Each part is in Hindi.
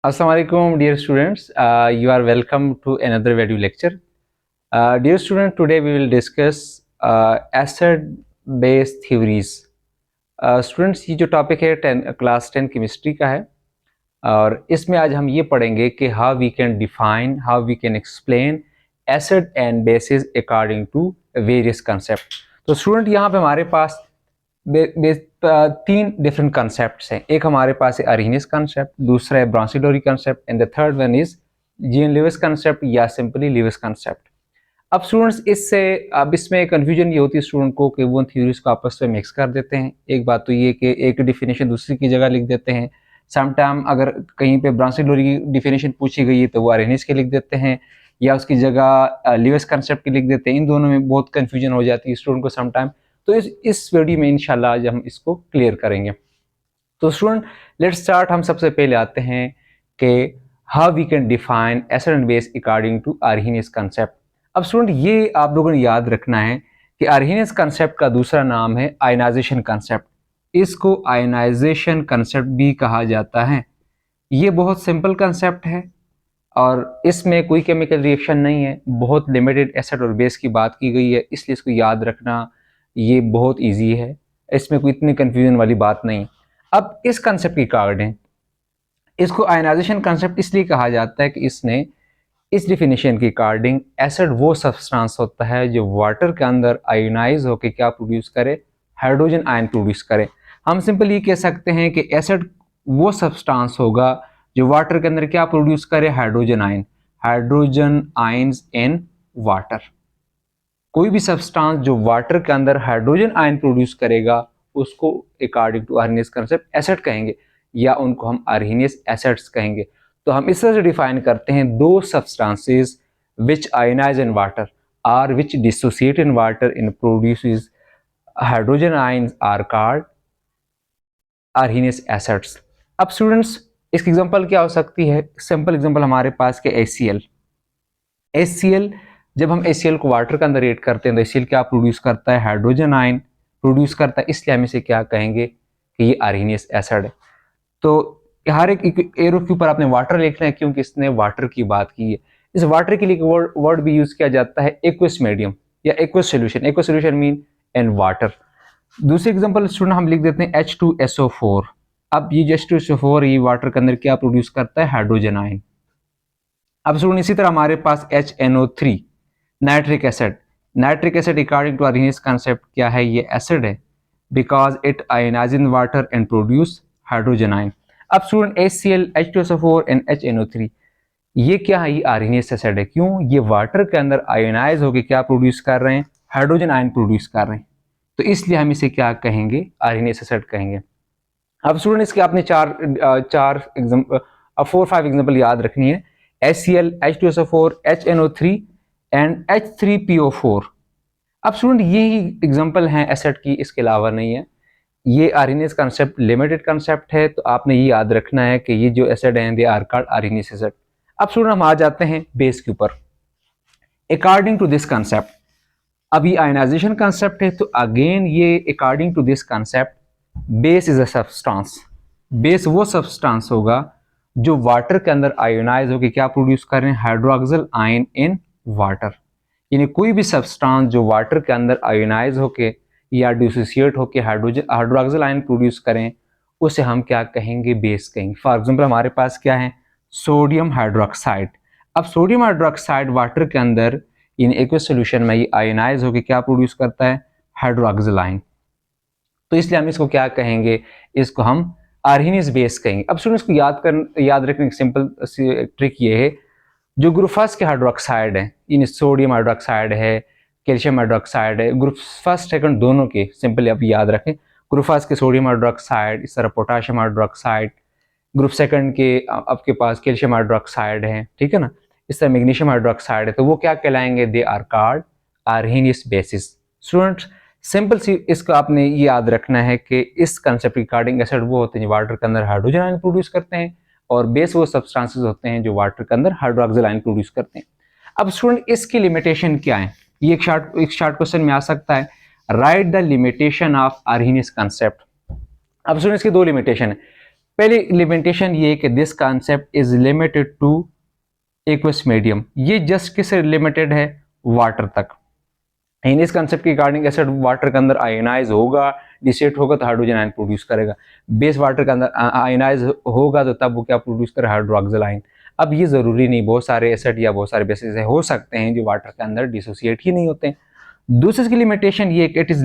Assalamu alaikum, dear students. You are welcome to another video lecture. Dear student, today we will discuss acid-base theories. Students, ये जो टॉपिक है क्लास 10 केमिस्ट्री का है और इसमें आज हम ये पढ़ेंगे कि how we can define, how we can explain acid and bases according to various concept. तो स्टूडेंट यहाँ पे हमारे पास तीन डिफरेंट कंसेप्ट हैं। एक हमारे पास है अरेनियस कंसेप्ट, दूसरा है Bronsted Lowry concept and the third one is G N Lewis concept या सिंपली लुइस कंसेप्ट। अब स्टूडेंट्स इसमें कंफ्यूजन ये होती है स्टूडेंट को कि वो थ्योरीज को आपस में मिक्स कर देते हैं। एक बात तो ये कि एक डिफिनेशन दूसरी की जगह लिख देते हैं। समटाइम अगर कहीं पे ब्राउन-सिडोरी की डिफिनेशन पूछी गई है तो वो अरेनियस के लिख देते हैं या उसकी जगह लुइस कंसेप्ट की लिख देते हैं। इन दोनों में बहुत कन्फ्यूजन हो जाती है स्टूडेंट को समटाइम। तो इस वीडियो में इंशाल्लाह आज हम इसको क्लियर करेंगे। तो स्टूडेंट लेट्स स्टार्ट। हम सबसे पहले आते हैं कि how we can define acid and base according to Arrhenius concept. अब स्टूडेंट ये आप लोगों ने याद रखना है कि आर्हेनियस कंसेप्ट का दूसरा नाम है आयनाइजेशन कंसेप्ट। इसको आयनाइजेशन कंसेप्ट भी कहा जाता है। ये बहुत सिंपल कंसेप्ट है और इसमें कोई केमिकल रिएक्शन नहीं है, बहुत लिमिटेड एसिड और बेस की बात की गई है, इसलिए इसको याद रखना ये बहुत इजी है। इसमें कोई इतनी कंफ्यूजन वाली बात नहीं। अब इस कंसेप्ट की अकॉर्डिंग इसको आयनाइजेशन कंसेप्ट इसलिए कहा जाता है कि इसने इस डिफिनेशन के अकॉर्डिंग एसिड वो सब्सटेंस होता है जो वाटर के अंदर आयोनाइज होकर क्या प्रोड्यूस करे, हाइड्रोजन आयन प्रोड्यूस करे। हम सिंपल ये कह सकते हैं कि एसिड वो सब्सटेंस होगा जो वाटर के अंदर क्या प्रोड्यूस करे, hydrogen ion, hydrogen ions in water. कोई भी सब्सटेंस जो वाटर के अंदर हाइड्रोजन आयन प्रोड्यूस करेगा उसको according to Arrhenius concept acid कहेंगे या उनको हम आर्हेनियस एसिड्स कहेंगे। तो हम इस तरह से डिफाइन करते हैं दो substances which ionize in water और which dissociate in water in produces hydrogen ions are called Arrhenius acids. अब स्टूडेंट्स इसकी एग्जांपल क्या हो सकती है? सिंपल एग्जांपल हमारे पास के HCl। जब हम HCl को वाटर के अंदर ऐड करते हैं तो HCl क्या प्रोड्यूस करता है, हाइड्रोजन आयन प्रोड्यूस करता है, इसलिए हम इसे क्या कहेंगे कि ये आर्हेनियस एसिड है। तो हर एक एरो के ऊपर आपने वाटर लिखना है क्योंकि इसने वाटर की बात की है। इस वाटर के लिए वर्ड भी यूज किया जाता है एक्वस मीडियम या aqueous solution. Aqueous solution mean in water. दूसरी एग्जांपल स्टूडेंट हम लिख देते हैं H2SO4। अब ये H2SO4 ये वाटर के अंदर क्या प्रोड्यूस करता है, हाइड्रोजन आयन। अब स्टूडेंट इसी तरह हमारे पास HNO3 nitric acid. Nitric acid according to Arrhenius concept क्या है, ये एसिड है because it ionize in water and produce hydrogen ion. अब student HCl, H2SO4 and HNO3 ये क्या है, ये आर्हेनियस एसिड है। क्यों? ये वाटर के अंदर आयनाइज होकर क्या प्रोड्यूस कर रहे हैं, हाइड्रोजन आयन प्रोड्यूस कर रहे हैं, तो इसलिए हम इसे क्या कहेंगे, आर्हेनियस एसिड कहेंगे। अब स्टूडेंट इसके आपने 4-5 एग्जांपल याद रखनी है। HCl, H2SO4, HNO3 and H3PO4। अब स्टूडेंट यही एग्जांपल हैं एसिड की, इसके अलावा नहीं है। ये आर्हेनियस कंसेप्ट लिमिटेड कंसेप्ट है, तो आपने ये याद रखना है कि ये जो एसिड हैं they are called Arrhenius acid. अब स्टूडेंट हम आ जाते हैं बेस के ऊपर। अकॉर्डिंग टू दिस कंसेप्ट, अब ये आयनाइजेशन कंसेप्ट है तो अगेन ये according to this concept base is a substance. Base वो सब्सटेंस होगा जो वाटर के अंदर आयोनाइज होकर क्या प्रोड्यूस कर रहे हैं, हाइड्रोक्सिल आयन इन वाटर। यानी कोई भी सब्सटेंस जो वाटर के अंदर आयोनाइज होके या डिसोसिएट होके हाइड्रोक्सिल आयन प्रोड्यूस करें उसे हम क्या कहेंगे, बेस कहेंगे। फॉर एग्जांपल हमारे पास क्या है, सोडियम हाइड्रोक्साइड। अब सोडियम हाइड्रोक्साइड वाटर के अंदर इन एक्वस सोल्यूशन में ये आयोनाइज होके क्या प्रोड्यूस करता है, हाइड्रोक्सिल आयन। तो इसलिए हम इसको क्या कहेंगे, इसको हम आर्हेनियस बेस कहेंगे। अब स्टूडेंट्स को याद रखने की सिंपल ट्रिक ये है, जो ग्रुप फर्स्ट के हाइड्रोक्साइड है, इन सोडियम हाइड्रोक्साइड है, कैल्शियम हाइड्रोक्साइड है, ग्रुप फर्स्ट सेकंड दोनों के सिंपली आप याद रखें। ग्रुप फर्स्ट के सोडियम हाइड्रोक्साइड, इस तरह पोटाशियम हाइड्रोक्साइड, ग्रुप सेकंड के आपके पास कैल्शियम हाइड्रोक्साइड है, ठीक है ना, इस तरह मैग्नीशियम हाइड्रोक्साइड है, तो वो क्या कहलाएंगे, they are called Arrhenius bases. Students simple सी इसका आपने ये याद रखना है कि इस कंसेप्ट रिगार्डिंग एसिड वो होते हैं जो वाटर के अंदर हाइड्रोजन आयन प्रोड्यूस करते हैं और बेस वो सब्सटेंसेस होते हैं जो वाटर के अंदर हाइड्रोक्सिल आयन प्रोड्यूस करते हैं। अब स्टूडेंट इसकी लिमिटेशन क्या है, ये एक शॉर्ट क्वेश्चन में आ सकता है, right the limitation of Arrhenius concept. अब स्टूडेंट इसकी दो लिमिटेशन है। पहली लिमिटेशन ये है कि this concept is limited two aqueous medium, ये जस्ट किससे लिमिटेड है, वाटर तक। इन इस कंसेप्ट के रिगार्डिंग एसिड वाटर के अंदर आयोनाइज होगा, डिसेट होगा तो हाइड्रोजन आयन प्रोड्यूस करेगा, बेस वाटर के अंदर आयोनाइज होगा तो तब वो क्या प्रोड्यूस करे, हाइड्रोक्सिल आयन। अब ये ज़रूरी नहीं, बहुत सारे एसिड या बहुत सारे बेसिस हो सकते हैं जो वाटर के अंदर डिसोसिएट ही नहीं होते हैं। दूसरी की लिमिटेशन ये it is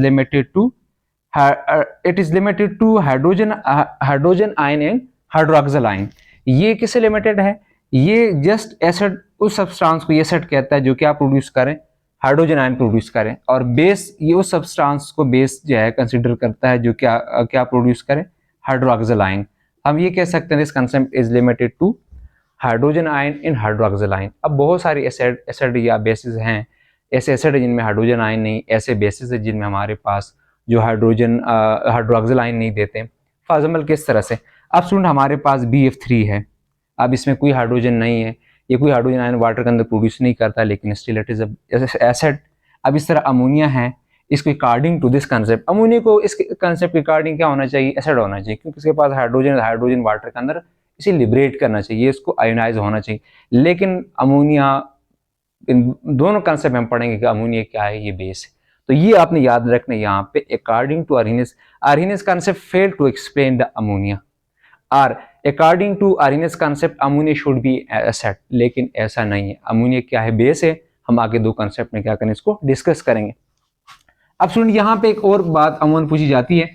limited to hydrogen ion and hydroxyl ion. ये किससे लिमिटेड है, ये जस्ट एसिड उस सब्सटेंस को एसिड कहता है जो क्या प्रोड्यूस करें, हाइड्रोजन आयन प्रोड्यूस करें, और बेस ये उस सब्सटेंस को बेस जो है कंसीडर करता है जो क्या क्या प्रोड्यूस करे, हाइड्रोक्सिल आयन। हम ये कह सकते हैं this concept is limited to hydrogen ion in hydroxyl ion. अब बहुत सारे एसिड या बेसिस हैं, ऐसे एसिड जिनमें हाइड्रोजन आयन नहीं, ऐसे बेसिस है जिनमें हमारे पास जो हाइड्रोक्सिल आयन नहीं देते। फॉर एग्जाम्पल किस तरह से, अब स्टूडेंट हमारे पास BF3 है, अब इसमें कोई हाइड्रोजन नहीं है, ये कोई हाइड्रोजन आयन वाटर के अंदर प्रोड्यूस नहीं करता, लेकिन स्टिल इट इज एसिड। अब इस तरह अमोनिया है, इसको according to this concept, ammonia को इस कंसेप्ट के अकॉर्डिंग क्या होना चाहिए, एसिड होना चाहिए, क्योंकि इसके पास हाइड्रोजन वाटर के अंदर इसे लिबरेट करना चाहिए, इसको आयोनाइज होना चाहिए। लेकिन अमोनिया, इन दोनों कंसेप्ट में हम पढ़ेंगे कि अमोनिया क्या है, ये बेस है। तो ये आपने याद रखना यहाँ पे, according to Arrhenius concept fail to explain the ammonia, और according to Arrhenius concept ammonia should be acid, लेकिन ऐसा नहीं है। अमोनिया क्या है, बेस है। हम आगे दो कंसेप्ट में क्या करें, इसको डिस्कस करेंगे। अब सुन, यहाँ पे एक और बात अमूमन पूछी जाती है,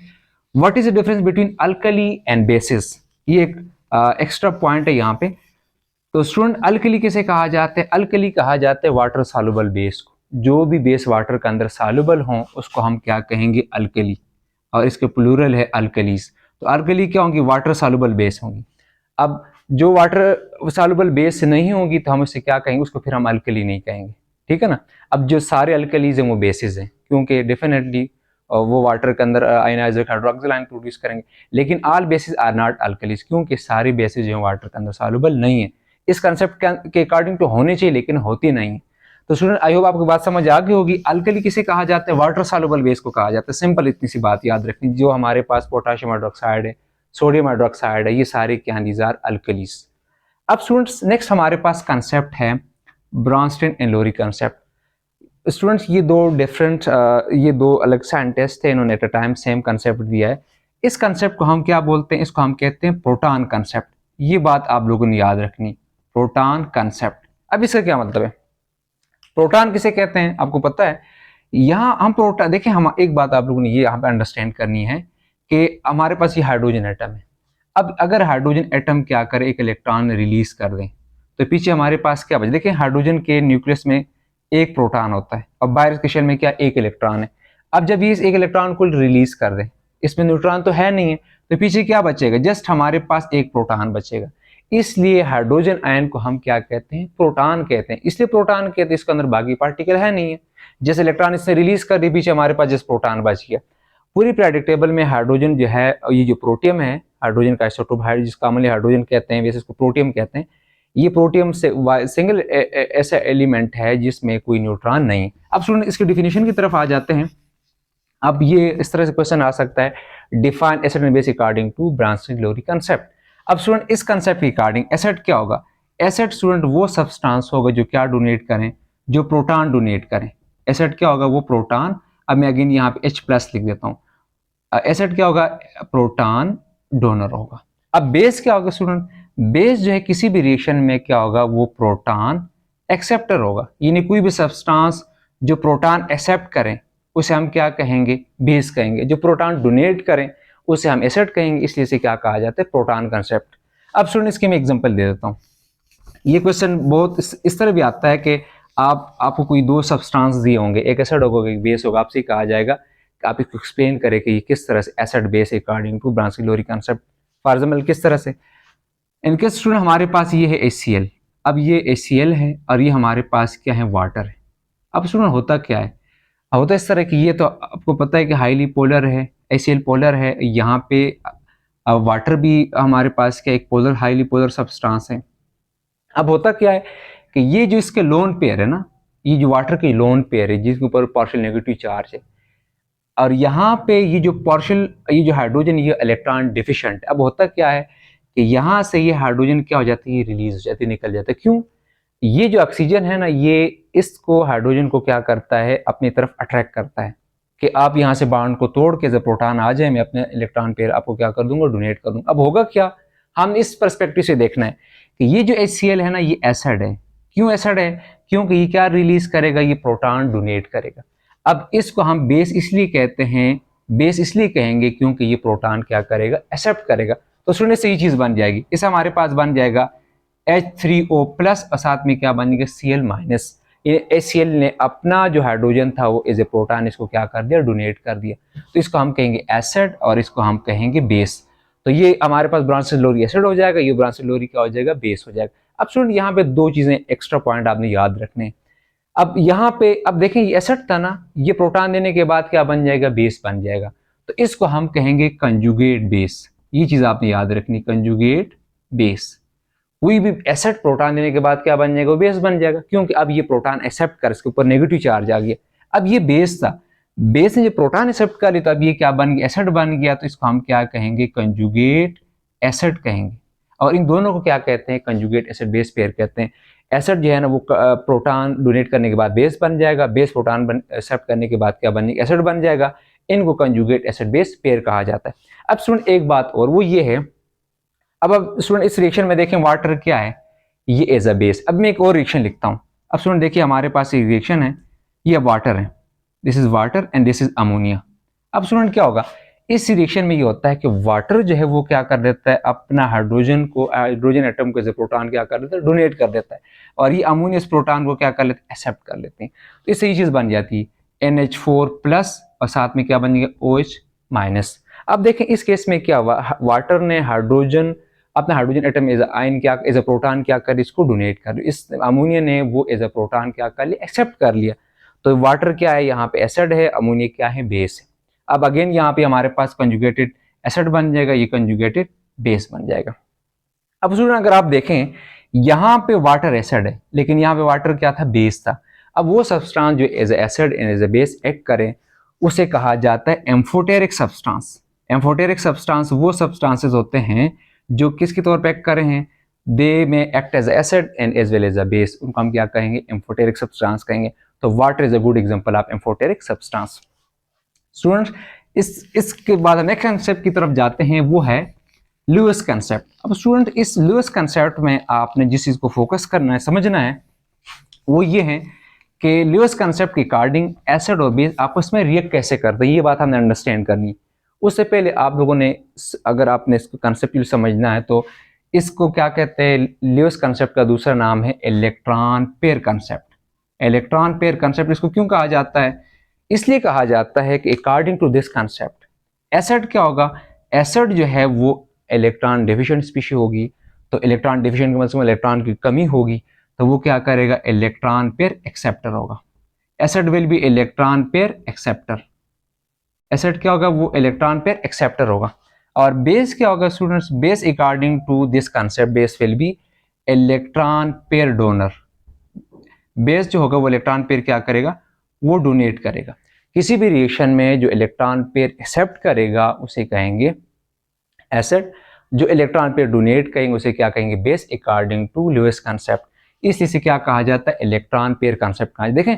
what is the difference between alkali and bases, ये एक एक्स्ट्रा पॉइंट है यहाँ पे। तो स्टूडेंट, अल्कली किसे कहा जाता है, अल्कली कहा जाता है वाटर सॉल्युबल बेस को, जो भी बेस वाटर के अंदर सॉल्युबल हो उसको हम क्या कहेंगे, अल्कली, और इसके प्लूरल है अल्कलीज। तो अल्कली क्या होंगी, वाटर सॉल्युबल बेस होंगी। अब जो वाटर सॉल्युबल बेस नहीं होगी तो हम उससे क्या कहेंगे, उसको फिर हम अल्कली नहीं कहेंगे, ठीक है ना। अब जो सारे अल्कलीज हैं वो बेसिस हैं, क्योंकि डेफिनेटली वो वाटर के अंदर आयनाइज्ड हाइड्रोक्सिल आयन प्रोड्यूस करेंगे, लेकिन all bases are not alkalis, क्योंकि सारी बेसिस जो है वाटर के अंदर सॉल्युबल नहीं है। इस कंसेप्ट के अकॉर्डिंग तो होनी चाहिए, लेकिन होती नहीं है। तो स्टूडेंट, आई होप आपको बात समझ आ गई होगी। अल्कली किसे कहा जाता है, वाटर सॉल्युबल बेस को कहा जाता है। सिंपल इतनी सी बात याद रखनी, जो हमारे पास पोटेशियम हाइड्रोक्साइड है, सोडियम हाइड्रोक्साइड है, ये सारे क्या हैं, दीज आर अल्कलीज। अब स्टूडेंट्स, नेक्स्ट हमारे पास कंसेप्ट है Brønsted and lorry concept. Students, ये दो डिफरेंट ये दो अलग साइंटिस्ट थे, इन्होंने at a time same concept दिया है। इस कंसेप्ट को हम क्या बोलते हैं, इसको हम कहते हैं प्रोटॉन कंसेप्ट। ये बात आप लोगों ने याद रखनी, प्रोटॉन कंसेप्ट। अब इसका क्या मतलब है, प्रोटॉन किसे कहते हैं आपको पता है। यहाँ हम प्रोटॉन, देखिए हम एक बात आप लोगों ने ये यहाँ पे अंडरस्टैंड करनी है कि हमारे पास ये हाइड्रोजन एटम है। अब अगर हाइड्रोजन एटम क्या करे, एक इलेक्ट्रॉन रिलीज कर दें, तो पीछे हमारे पास क्या बचे, देखिए हाइड्रोजन के न्यूक्लियस में एक प्रोटॉन होता है और बाहर के शेल में क्या, एक इलेक्ट्रॉन है। अब जब ये इस एक इलेक्ट्रॉन को रिलीज कर दें, इसमें न्यूट्रॉन तो है नहीं है, तो पीछे क्या बचेगा, जस्ट हमारे पास एक प्रोटॉन बचेगा। इसलिए हाइड्रोजन आयन को हम क्या कहते हैं, प्रोटॉन कहते हैं। इसलिए प्रोटॉन कहते हैं, इसके अंदर बाकी पार्टिकल है नहीं है, जैसे इलेक्ट्रॉन इससे रिलीज कर दी, पीछे हमारे पास जस्ट प्रोटॉन बच गया। पूरी पीरियोडिक टेबल में हाइड्रोजन जो है, ये जो प्रोटियम है, हाइड्रोजन का आइसोटोप है, जिसको कॉमनली हाइड्रोजन कहते हैं, वैसे इसको प्रोटियम कहते हैं। ये प्रोटियम से सिंगल ऐसा एलिमेंट है जिसमें कोई न्यूट्रॉन नहीं। अब स्टूडेंट, इसकी डिफिनेशन की तरफ आ जाते हैं। अब ये इस तरह से क्वेश्चन आ सकता है, define acid and base according to Bronsted Lowry concept. अब स्टूडेंट, इस कंसेप्ट के अकॉर्डिंग एसिड क्या होगा, एसिड स्टूडेंट वो सब्सटेंस होगा जो क्या डोनेट करें, जो प्रोटॉन डोनेट करें। एसिड क्या होगा, वो प्रोटॉन। अब मैं अगेन यहाँ पे H+ लिख देता हूँ। एसिड क्या होगा, प्रोटॉन डोनर होगा। अब बेस क्या होगा स्टूडेंट, बेस जो है किसी भी रिएक्शन में क्या होगा, वो प्रोटॉन एक्सेप्टर होगा। यानी कोई भी सब्सटेंस जो प्रोटॉन एक्सेप्ट करें उसे हम क्या कहेंगे, बेस कहेंगे। जो प्रोटॉन डोनेट करें उसे हम एसिड कहेंगे। इसलिए इसे क्या कहा जाता है, प्रोटॉन कंसेप्ट। अब स्टूडेंट, इसके मैं एग्जांपल दे देता हूँ। ये क्वेश्चन बहुत इस तरह भी आता है कि आपको कोई दो सब्सटेंस दिए होंगे, एक एसिड होगा एक बेस होगा, आपसे कहा जाएगा कि आप इसको एक्सप्लेन करें कि ये किस तरह से acid base according to Bronsted Lowry concept. For example किस तरह से, इनके स्टूडेंट हमारे पास ये है HCl। अब ये HCl है और ये हमारे पास क्या है, वाटर है। अब स्टूडेंट, होता क्या है, होता इस तरह कि ये तो आपको पता है कि हाईली पोलर है, HCl पोलर है, यहाँ पे वाटर भी हमारे पास क्या, एक पोलर हाईली पोलर सब्सटेंस है। अब होता क्या है कि ये जो इसके लोन पेयर है ना, ये जो वाटर की लोन पेयर है जिसके ऊपर पार्शियल नेगेटिव चार्ज है, और यहाँ पे ये जो पार्शियल, ये जो हाइड्रोजन, ये इलेक्ट्रॉन डिफिशिएंट। अब होता क्या है कि यहाँ से ये हाइड्रोजन क्या हो जाती है, रिलीज हो जाती है, निकल जाता है। क्यों? ये जो ऑक्सीजन है ना, ये इसको हाइड्रोजन को क्या करता है, अपनी तरफ अट्रैक्ट करता है कि आप यहाँ से बॉन्ड को तोड़ के जब प्रोटॉन आ जाए, मैं अपने इलेक्ट्रॉन पेयर आपको क्या कर दूंगा, डोनेट कर दूंगा। अब होगा क्या, हम इस पर्सपेक्टिव से देखना है कि ये जो HCl है ना, ये एसिड है। क्यों एसिड है? क्योंकि ये क्या रिलीज करेगा, ये प्रोटॉन डोनेट करेगा। अब इसको हम बेस इसलिए कहते हैं, बेस इसलिए कहेंगे क्योंकि ये प्रोटॉन क्या करेगा, एक्सेप्ट करेगा। तो सुनने से ये चीज बन जाएगी, इस हमारे पास बन जाएगा H3O प्लस और साथ में क्या बन जाएगा, Cl माइनस। HCl ने अपना जो हाइड्रोजन था वो एज ए प्रोटॉन इसको क्या कर दिया, डोनेट कर दिया। तो इसको हम कहेंगे एसिड और इसको हम कहेंगे बेस। तो ये हमारे पास ब्रोंसिलोरी एसिड हो जाएगा, ये ब्रोंसिलोरी क्या हो जाएगा, बेस हो जाएगा। अब स्टूडेंट यहाँ पे दो चीजें एक्स्ट्रा पॉइंट आपने याद रखने हैं। अब यहाँ पे अब देखें, ये एसिड था ना, ये प्रोटॉन देने के बाद क्या बन जाएगा, बेस बन जाएगा। तो इसको हम कहेंगे कंजुगेट बेस। ये चीज आपने याद रखनी, कंजुगेट बेस। कोई भी एसिड प्रोटॉन देने के बाद क्या बन जाएगा, बेस बन जाएगा, क्योंकि अब ये प्रोटॉन एक्सेप्ट कर, इसके ऊपर नेगेटिव चार्ज आ गया। अब ये बेस था, बेस ने जो प्रोटॉन एक्सेप्ट कर लिया, तो अब ये क्या बन गया, एसिड बन गया। तो इसको हम क्या कहेंगे, कंजुगेट एसिड कहेंगे। और इन दोनों को क्या कहते हैं, कंजुगेट एसिड बेस पेयर कहते हैं। एसिड जो है ना वो प्रोटॉन डोनेट करने के बाद बेस बन जाएगा, बेस प्रोटॉन एक्सेप्ट करने के बाद क्या बनेगा, एसिड बन जाएगा। इनको कंजुगेट एसिड बेस पेयर कहा जाता है। अब स्टूडेंट एक बात और, वो ये है, अब स्टूडेंट इस रिएक्शन में देखें वाटर क्या है, ये एज अ बेस। अब मैं एक और रिएक्शन लिखता हूं। अब स्टूडेंट देखिए हमारे पास एक रिएक्शन है, ये वाटर है, this is water and this is ammonia. अब स्टूडेंट क्या होगा, इस रिएक्शन में ये होता है कि वाटर जो है वो क्या कर देता है, अपना हाइड्रोजन को, हाइड्रोजन एटम को प्रोटॉन क्या कर देता है, डोनेट कर देता है। और ये अमोनिया इस प्रोटॉन को क्या कर लेते हैं, एक्सेप्ट कर लेते हैं। तो इससे ये चीज बन जाती है NH4 प्लस और साथ में क्या बन जाएगा, OH माइनस। अब देखें इस केस में क्या हुआ, वाटर ने हाइड्रोजन, अपना हाइड्रोजन एटम एज आयन क्या, एज अ प्रोटॉन क्या कर, इसको डोनेट कर, इस अमोनिया ने वो एज अ प्रोटॉन क्या कर लिया, एक्सेप्ट कर लिया। तो वाटर क्या है, यहाँ पे एसिड है, अमोनिया क्या है, बेस है। अब अगेन यहाँ पे हमारे पास कंजुगेटेड एसिड बन जाएगा, ये कंजुगेटेड बेस बन जाएगा। अब स्टूडेंट अगर आप देखें, यहाँ पे वाटर एसिड है, लेकिन यहाँ पे वाटर क्या था, बेस था। अब वो सब्सटेंस जो as acid and as a base act करे, उसे कहा जाता है एम्फोटेरिक सब्सटेंस। एम्फोटेरिक सब्सटेंस वो सब्सटेंसेस होते हैं जो किसके तौर पे एक्ट कर रहे हैं, they may act as acid and as well as a base, उनको हम क्या कहेंगे, एम्फोटेरिक सब्सटेंस कहेंगे। तो water is a good example of amphoteric substance. Students इसके बाद नेक्स्ट कंसेप्ट की तरफ जाते हैं, वो है लुईस कंसेप्ट। अब स्टूडेंट इस लुईस कंसेप्ट में आपने जिस चीज को फोकस करना है, समझना है, वो ये है कि लुईस कंसेप्ट के अकॉर्डिंग एसिड और बेस आपस में रिएक्ट कैसे करते हैं, ये बात हमने अंडरस्टैंड करनी। उससे पहले आप लोगों ने, अगर आपने इसको कंसेप्ट समझना है, तो इसको क्या कहते हैं, लुईस कंसेप्ट का दूसरा नाम है electron pair concept. Electron pair concept इसको क्यों कहा जाता है, इसलिए कहा जाता है कि according to this concept acid क्या होगा, एसिड जो है वो इलेक्ट्रॉन डेफिशिएंट स्पीशी होगी। तो इलेक्ट्रॉन डेफिशिएंट का मतलब इलेक्ट्रॉन की कमी होगी, तो वो क्या करेगा, इलेक्ट्रॉन पेयर एक्सेप्टर होगा। Acid will be electron pair acceptor. Acid क्या होगा, वो इलेक्ट्रॉन पेयर एक्सेप्टर होगा। और बेस क्या होगा students, base according to this concept base will be electron pair donor. Base जो होगा वो इलेक्ट्रॉन पेयर क्या करेगा, वो डोनेट करेगा। किसी भी रिएक्शन में जो इलेक्ट्रॉन पेयर एक्सेप्ट करेगा उसे कहेंगे एसिड, जो इलेक्ट्रॉन पेयर डोनेट करेंगे उसे क्या कहेंगे, base according to Lewis concept. इसलिए से क्या कहा जाता है, इलेक्ट्रॉन पेयर कंसेप्ट कहा। देखें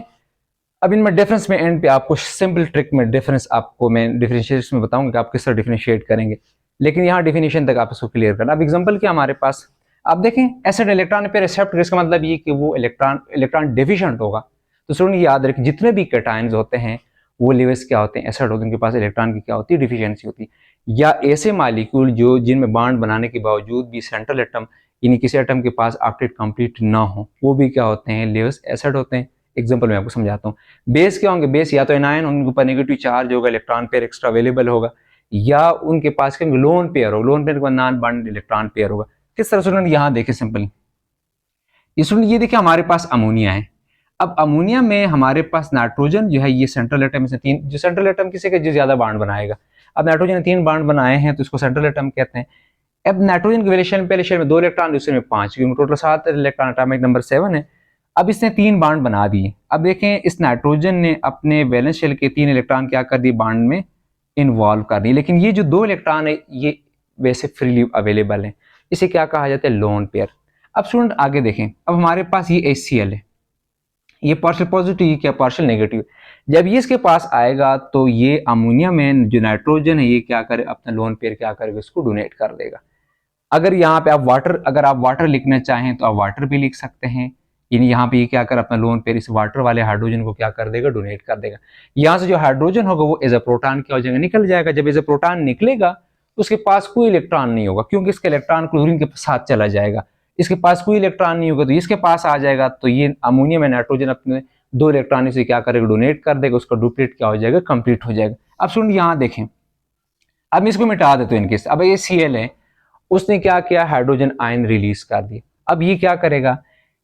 अब इनमें डिफरेंस में एंड पे आपको सिंपल ट्रिक में डिफरेंस आपको मैं डिफरेंशिएशन में बताऊंगा कि आप किस तरह डिफरेंशिएट करेंगे, लेकिन यहाँ डिफिनेशन तक आप इसको क्लियर करना। अब एग्जांपल क्या हमारे पास, आप देखें एसिड इलेक्ट्रॉन पेयर एक्सेप्ट, इसका मतलब ये कि वो इलेक्ट्रॉन डेफिशिएंट होगा। तो स्टूडेंट याद रखें, जितने भी कैटायंस होते हैं वो लुईस क्या होते हैं, एसिड होते हैं, उनके पास इलेक्ट्रॉन की क्या होती है, डिफिशियंसी होती है। या ऐसे मालिक्यूल जो जिनमें बॉन्ड बनाने के बावजूद भी सेंट्रल एटम यानी किसी एटम के पास ऑक्टेट कंप्लीट ना हो, वो भी क्या होते हैं, लुईस एसिड होते हैं। एग्जांपल मैं आपको समझाता हूँ। बेस क्या होंगे, बेस या तो एनायन, उनके ऊपर नेगेटिव चार्ज होगा, इलेक्ट्रॉन पेयर एक्स्ट्रा अवेलेबल होगा, या उनके पास क्या लोन पेयर हो, लोन पेयर का नॉन बॉन्ड इलेक्ट्रॉन पेयर होगा। किस तरह स्टूडेंट यहाँ देखें सिंपल, स्टूडेंट ये देखिए हमारे पास अमोनिया है। अब अमोनिया में हमारे पास नाइट्रोजन जो है, ये सेंट्रल एटम से तीन, जो सेंट्रल एटम किसी का जो ज्यादा बॉन्ड बनाएगा। अब नाइट्रोजन ने 3 बॉन्ड बनाए हैं तो इसको सेंट्रल एटम कहते हैं। अब नाइट्रोजन के वैलेंस पहले शेल में 2 इलेक्ट्रॉन, दूसरे में 5, क्योंकि टोटल 7 इलेक्ट्रॉन, एटॉमिक नंबर 7 है। अब इसने 3 बॉन्ड बना दिए। अब देखें इस नाइट्रोजन ने अपने वैलेंस शेल के 3 इलेक्ट्रॉन क्या कर दिए, बॉन्ड में इन्वॉल्व कर दिए, लेकिन ये जो 2 इलेक्ट्रॉन है ये वैसे फ्रीली अवेलेबल है। इसे क्या कहा जाता है, लोन पेयर। अब स्टूडेंट आगे देखें, अब हमारे पास ये HCl है, ये पार्शियल पॉजिटिव, ये क्या पार्शियल नेगेटिव। जब ये इसके पास आएगा तो ये अमोनिया में जो नाइट्रोजन है ये क्या करे, अपना लोन पेयर क्या करेगा, इसको डोनेट कर देगा। अगर यहाँ पे आप वाटर, अगर आप वाटर लिखना चाहें तो आप वाटर भी लिख सकते हैं, यानी यहाँ पे ये क्या कर अपना लोन पेयर इस वाटर वाले हाइड्रोजन को क्या कर देगा, डोनेट कर देगा। यहाँ से जो हाइड्रोजन होगा वो एज अ प्रोटॉन क्या हो जाएगा, निकल जाएगा। जब एज अ प्रोटॉन निकलेगा तो उसके पास कोई इलेक्ट्रॉन नहीं होगा, क्योंकि इसका इलेक्ट्रॉन क्लोरीन के साथ चला जाएगा। इसके पास कोई इलेक्ट्रॉन नहीं होगा तो इसके पास आ जाएगा, तो ये अमोनिया में नाइट्रोजन अपने 2 इलेक्ट्रॉन से क्या करेगा, डोनेट कर देगा, उसका डुप्लीट क्या हो जाएगा, कंप्लीट हो जाएगा। अब सुन यहाँ देखें, अब इसको मिटा देते हैं इनके, अब ये Cl है, उसने क्या किया, हाइड्रोजन आयन रिलीज कर दिया। अब ये क्या करेगा,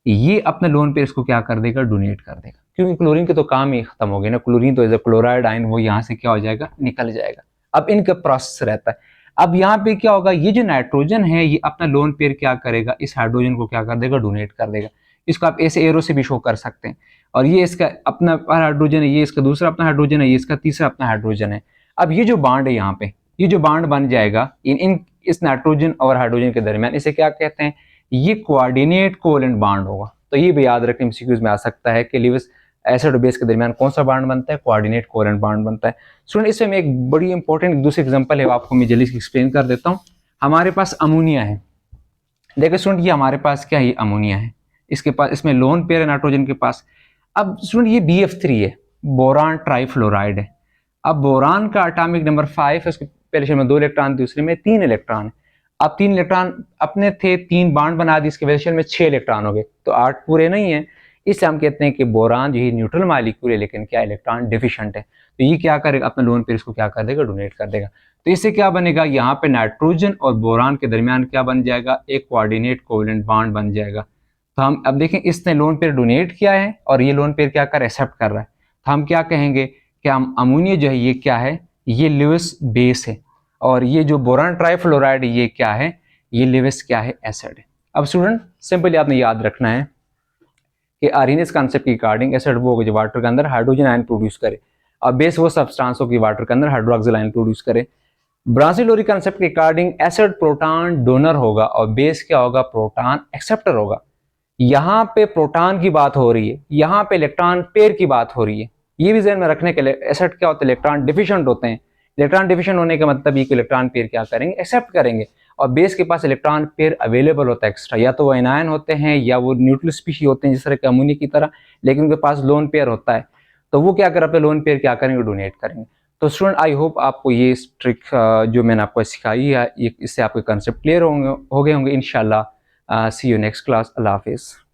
ये अपने लोन पे इसको क्या कर देगा, डोनेट कर देगा, क्योंकि क्लोरीन के तो काम ही खत्म हो गए ना, क्लोरीन तो एज अ क्लोराइड आयन वो यहाँ से क्या हो जाएगा, निकल जाएगा। अब इनका प्रोसेस रहता है। अब यहाँ पे क्या होगा, ये जो नाइट्रोजन है ये अपना लोन पेयर क्या करेगा, इस हाइड्रोजन को क्या कर देगा, डोनेट कर देगा। इसको आप ऐसे एरो से भी शो कर सकते हैं। और ये इसका अपना हाइड्रोजन है, ये इसका दूसरा अपना हाइड्रोजन है, ये इसका तीसरा अपना हाइड्रोजन है। अब ये जो बॉन्ड है यहाँ पे, ये जो बॉन्ड बन जाएगा इन इस नाइट्रोजन और हाइड्रोजन के दरमियान, इसे क्या कहते हैं, ये कोऑर्डिनेट कोवेलेंट बॉन्ड होगा। तो ये भी याद रखें, एमसीक्यूज में आ सकता है कि लिविस एसिड और बेस के दरमियान कौन सा बॉन्ड बनता है, कोऑर्डिनेट कोवेलेंट बॉन्ड बनता है। स्टूडेंट इसमें एक बड़ी इंपॉर्टेंट दूसरी एग्जांपल है, आपको मैं जल्दी से एक्सप्लेन कर देता हूँ। हमारे पास अमोनिया है, देखिए स्टूडेंट ये हमारे पास क्या है, अमोनिया है, इसके पास इसमें लोन पेयर है नाइट्रोजन के पास। अब स्टूडेंट ये BF3 है, बोरान ट्राइफ्लोराइड है। अब बोरान का एटॉमिक नंबर 5 है, उसके पहले शेल में 2 इलेक्ट्रॉन, दूसरे में 3 इलेक्ट्रॉन। अब 3 इलेक्ट्रॉन अपने थे, 3 बॉन्ड बना दी, इसके वजह शेल में 6 इलेक्ट्रॉन हो गए, तो 8 पूरे नहीं है। इसलिए हम कहते हैं कि बोरान जो है न्यूट्रल मॉलिक्यूल है, लेकिन क्या इलेक्ट्रॉन डिफिशिएंट है। तो ये क्या करेगा, अपना लोन पेयर इसको क्या कर देगा, डोनेट कर देगा। तो इससे क्या बनेगा, यहाँ पे नाइट्रोजन और बोरान के दरमियान क्या बन जाएगा, एक कोऑर्डिनेट कोवेलेंट बॉन्ड बन जाएगा। तो हम अब देखें, इसने लोन पेयर डोनेट किया है और ये लोन पेयर क्या कर एक्सेप्ट कर रहा है, तो हम क्या कहेंगे कि हम अमोनिया जो है ये क्या है, ये लिविस बेस है, और ये जो बोरान ट्राइफ्लोराइड ये क्या है, ये लिविस क्या है, एसिड है। अब स्टूडेंट सिंपली आपने याद रखना है कि आर्हेनियस कॉन्सेप्ट के अकॉर्डिंग एसिड वो होगा जो वाटर के अंदर हाइड्रोजन आयन प्रोड्यूस करे, और बेस वो सब्सटेंस हो कि वाटर के अंदर हाइड्रोक्सिल आयन प्रोड्यूस करे। ब्रांसिलोरी कॉन्सेप्ट के अकॉर्डिंग एसिड प्रोटॉन डोनर होगा और बेस क्या होगा, प्रोटॉन एक्सेप्टर होगा। यहाँ पे प्रोटॉन की बात हो रही है, यहाँ पे इलेक्ट्रॉन पेयर की बात हो रही है। ये भी ध्यान में रखने के लिए, एसिड क्या होता है, इलेक्ट्रॉन डिफिशिएंट होते हैं। इलेक्ट्रॉन डिफिशिएंट होने का मतलब ये कि इलेक्ट्रॉन पेयर क्या करेंगे, एक्सेप्ट करेंगे। और बेस के पास इलेक्ट्रॉन पेयर अवेलेबल होता है एक्स्ट्रा, या तो वो एनायन होते हैं या वो न्यूट्रल स्पीशी होते हैं जिस तरह के अमोनिया की तरह, लेकिन उनके पास लोन पेयर होता है। तो वो क्या कर अपने लोन पेयर क्या करेंगे, डोनेट करेंगे। तो स्टूडेंट आई होप आपको ये ट्रिक जो मैंने आपको सिखाई है, इससे आपके कंसेप्ट क्लियर हो गए होंगे इंशाल्लाह। सी यू नेक्स्ट क्लास, अल्लाह हाफिज़।